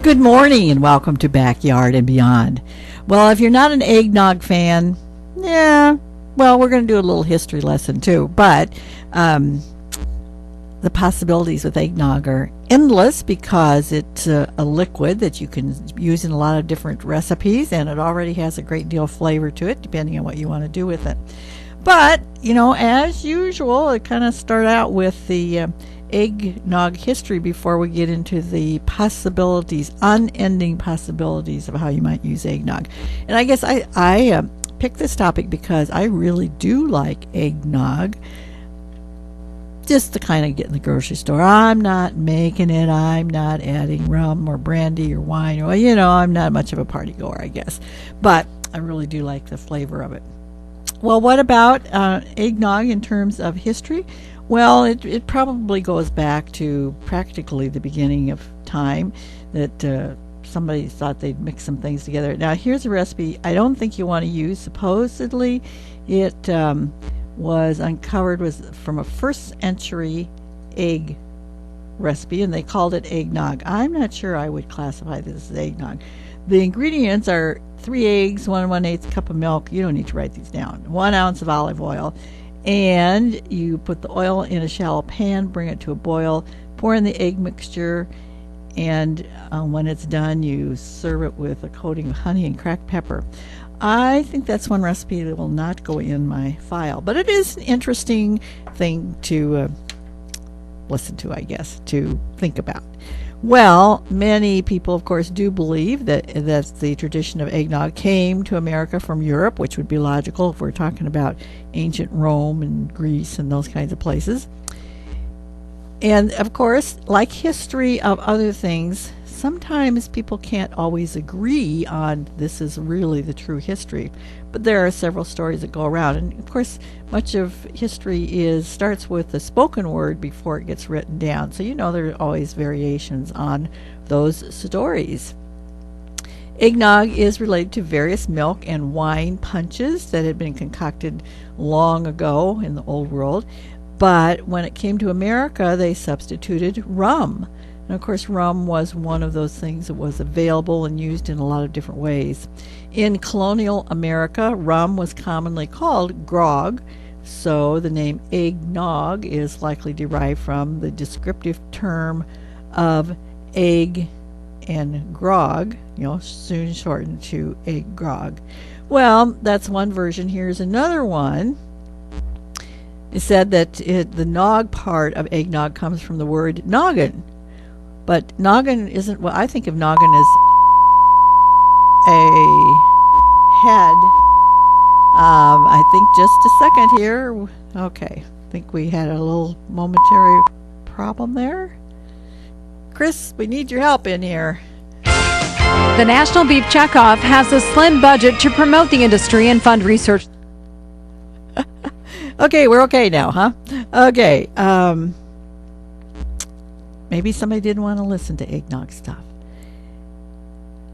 Good morning and welcome to Backyard and Beyond. Well, if you're not an eggnog fan, yeah, well, we're going to do a little history lesson too. But the possibilities with eggnog are endless because it's a liquid that you can use in a lot of different recipes, and it already has a great deal of flavor to it, depending on what you want to do with it. But, as usual, I kind of start out with the eggnog history before we get into the possibilities, unending possibilities of how you might use eggnog. And I guess I picked this topic because I really do like eggnog, just to kind of get in the grocery store. I'm not making it. I'm not adding rum or brandy or wine. Well, I'm not much of a party goer, I guess. But I really do like the flavor of it. Well, what about eggnog in terms of history? Well, it probably goes back to practically the beginning of time that somebody thought they'd mix some things together. Now, here's a recipe I don't think you want to use. Supposedly, it was uncovered from a first century egg recipe, and they called it eggnog. I'm not sure I would classify this as eggnog. The ingredients are 3 eggs, 1/8 cup of milk. You don't need to write these down. 1 ounce of olive oil. And you put the oil in a shallow pan, bring it to a boil, pour in the egg mixture, and when it's done, you serve it with a coating of honey and cracked pepper. I think that's one recipe that will not go in my file, but it is an interesting thing to listen to, I guess, to think about. Well, many people, of course, do believe that the tradition of eggnog came to America from Europe, which would be logical if we're talking about ancient Rome and Greece and those kinds of places. And, of course, like history of other things, sometimes people can't always agree on this is really the true history. But there are several stories that go around. And, of course, much of history starts with the spoken word before it gets written down. So there are always variations on those stories. Eggnog is related to various milk and wine punches that had been concocted long ago in the old world. But when it came to America, they substituted rum. And of course, rum was one of those things that was available and used in a lot of different ways. In colonial America, rum was commonly called grog, so the name eggnog is likely derived from the descriptive term of egg and grog, soon shortened to egg grog. Well, that's one version. Here's another one. It said that the nog part of eggnog comes from the word noggin. But noggin isn't, I think of noggin as a head. I think just a second here. Okay, I think we had a little momentary problem there. Chris, we need your help in here. The National Beef Checkoff has a slim budget to promote the industry and fund research. Okay, we're okay now, huh? Okay, maybe somebody didn't want to listen to eggnog stuff.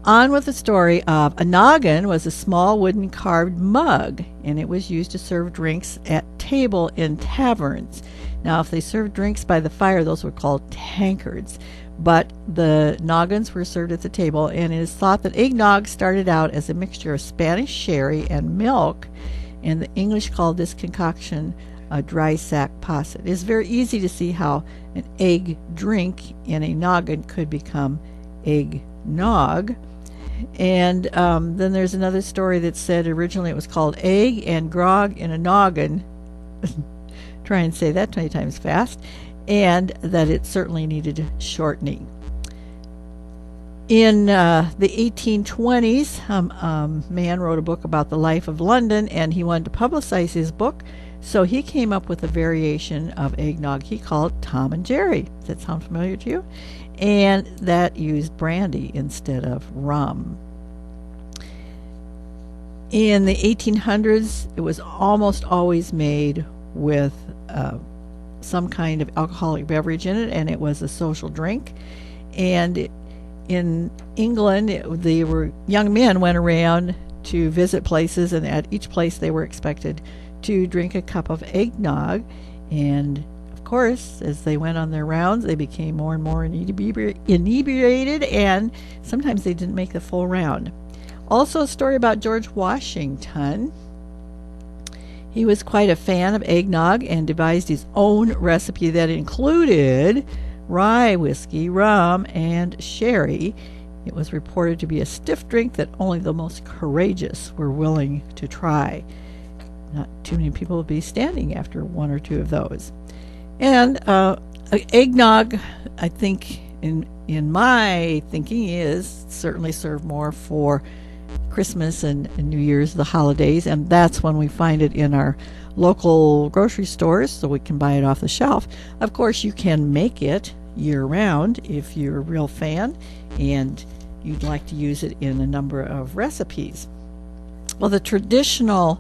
On with the story of a noggin was a small wooden carved mug, and it was used to serve drinks at table in taverns. Now, if they served drinks by the fire, those were called tankards. But the noggins were served at the table, and it is thought that eggnog started out as a mixture of Spanish sherry and milk, and the English called this concoction a dry sack posset. It is very easy to see how an egg drink in a noggin could become eggnog. And then there's another story that said originally it was called egg and grog in a noggin. Try and say that 20 times fast. And that it certainly needed shortening. In the 1820s, a man wrote a book about the life of London, and he wanted to publicize his book. So he came up with a variation of eggnog he called Tom and Jerry. Does that sound familiar to you? And that used brandy instead of rum. In the 1800s, it was almost always made with some kind of alcoholic beverage in it, and it was a social drink. And in England, young men went around to visit places, and at each place they were expected to drink a cup of eggnog. And of course, as they went on their rounds, they became more and more inebriated, and sometimes they didn't make the full round. Also, a story about George Washington. He was quite a fan of eggnog and devised his own recipe that included rye whiskey, rum, and sherry. It was reported to be a stiff drink that only the most courageous were willing to try. Not too many people will be standing after one or two of those. And eggnog, I think, in my thinking, is certainly served more for Christmas and New Year's, the holidays, and that's when we find it in our local grocery stores, so we can buy it off the shelf. Of course, you can make it year-round if you're a real fan and you'd like to use it in a number of recipes. Well, the traditional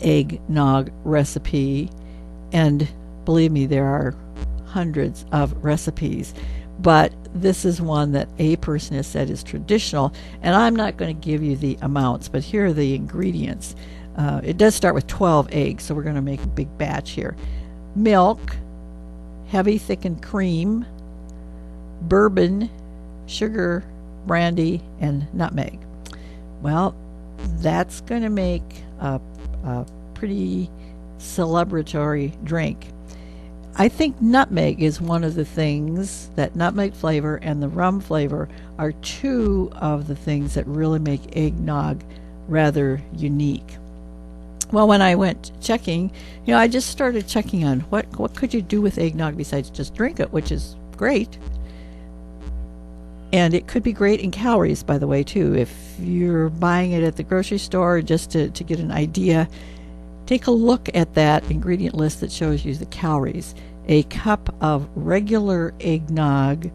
eggnog recipe, and believe me, there are hundreds of recipes, but this is one that a person has said is traditional, and I'm not going to give you the amounts, but here are the ingredients. It does start with 12 eggs, so we're going to make a big batch here. Milk, heavy thickened cream, bourbon, sugar, brandy, and nutmeg. Well, that's going to make a pretty celebratory drink. I think nutmeg is one of the things, that nutmeg flavor and the rum flavor are two of the things that really make eggnog rather unique. Well, when I went checking, I just started checking on what could you do with eggnog besides just drink it, which is great. And it could be great in calories, by the way, too. If you're buying it at the grocery store, just to get an idea, take a look at that ingredient list that shows you the calories. A cup of regular eggnog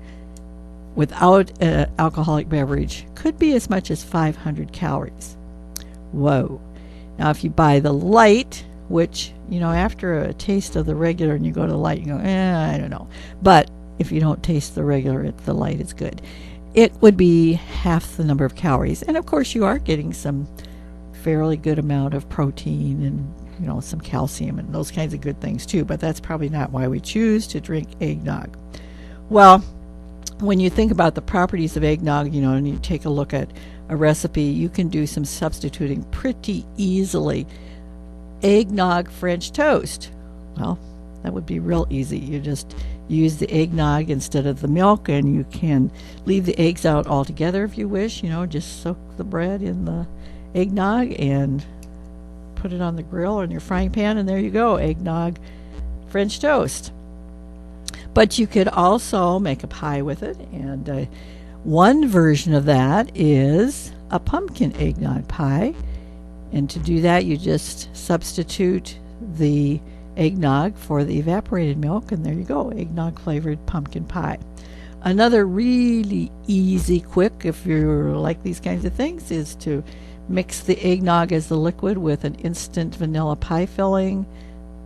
without an alcoholic beverage could be as much as 500 calories. Whoa. Now, if you buy the light, which, after a taste of the regular and you go to the light, you go, I don't know. But if you don't taste the regular, the light is good. It would be half the number of calories. And, of course, you are getting some fairly good amount of protein and some calcium and those kinds of good things too, but that's probably not why we choose to drink eggnog. Well, when you think about the properties of eggnog, and you take a look at a recipe, you can do some substituting pretty easily. Eggnog French toast. Well, that would be real easy. You just use the eggnog instead of the milk, and you can leave the eggs out altogether if you wish. Just soak the bread in the eggnog and put it on the grill or in your frying pan, and there you go, eggnog French toast. But you could also make a pie with it, and one version of that is a pumpkin eggnog pie. And to do that, you just substitute the eggnog for the evaporated milk, and there you go, eggnog flavored pumpkin pie. Another really easy, quick, if you're like these kinds of things, is to mix the eggnog as the liquid with an instant vanilla pie filling.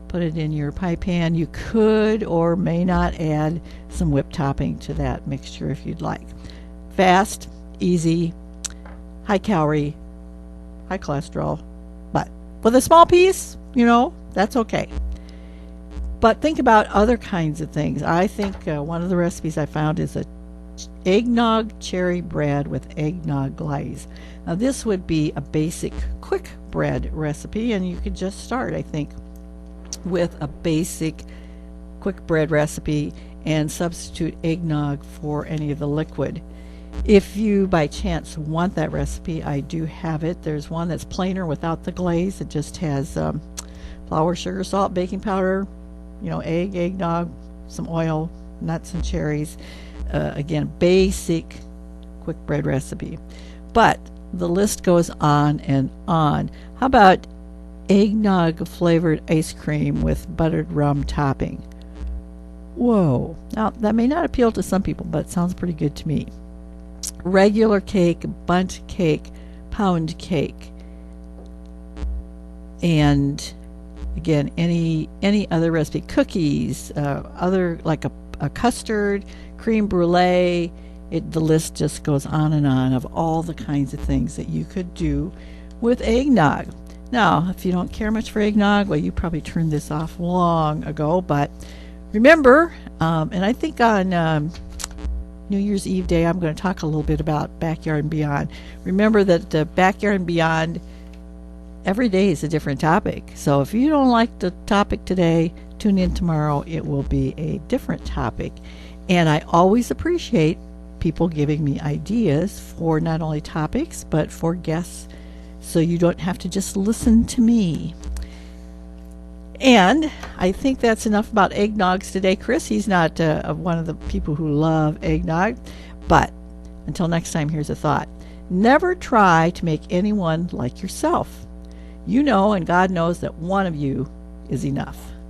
Put it in your pie pan. You could or may not add some whipped topping to that mixture if you'd like. Fast, easy, high calorie, high cholesterol, but with a small piece, that's okay. But think about other kinds of things. I think one of the recipes I found is a eggnog cherry bread with eggnog glaze. Now, this would be a basic quick bread recipe, and you could just start, I think, with a basic quick bread recipe and substitute eggnog for any of the liquid. If you by chance want that recipe, I do have it. There's one that's plainer without the glaze. It just has flour, sugar, salt, baking powder, egg, eggnog, some oil, nuts and cherries. Again, basic quick bread recipe. But the list goes on and on. How about eggnog flavored ice cream with buttered rum topping? Whoa. Now, that may not appeal to some people, but it sounds pretty good to me. Regular cake, bundt cake, pound cake, and again, any other recipe, cookies, other like a custard, creme brulee. The list just goes on and on of all the kinds of things that you could do with eggnog. Now, if you don't care much for eggnog, well, you probably turned this off long ago, but remember, and I think on New Year's Eve day, I'm going to talk a little bit about Backyard and Beyond. Remember that the Backyard and Beyond, every day is a different topic. So if you don't like the topic today, tune in tomorrow. It will be a different topic. And I always appreciate people giving me ideas for not only topics, but for guests, so you don't have to just listen to me. And I think that's enough about eggnogs today. Chris, he's not one of the people who love eggnog. But until next time, here's a thought. Never try to make anyone like yourself. You know, and God knows, that one of you is enough.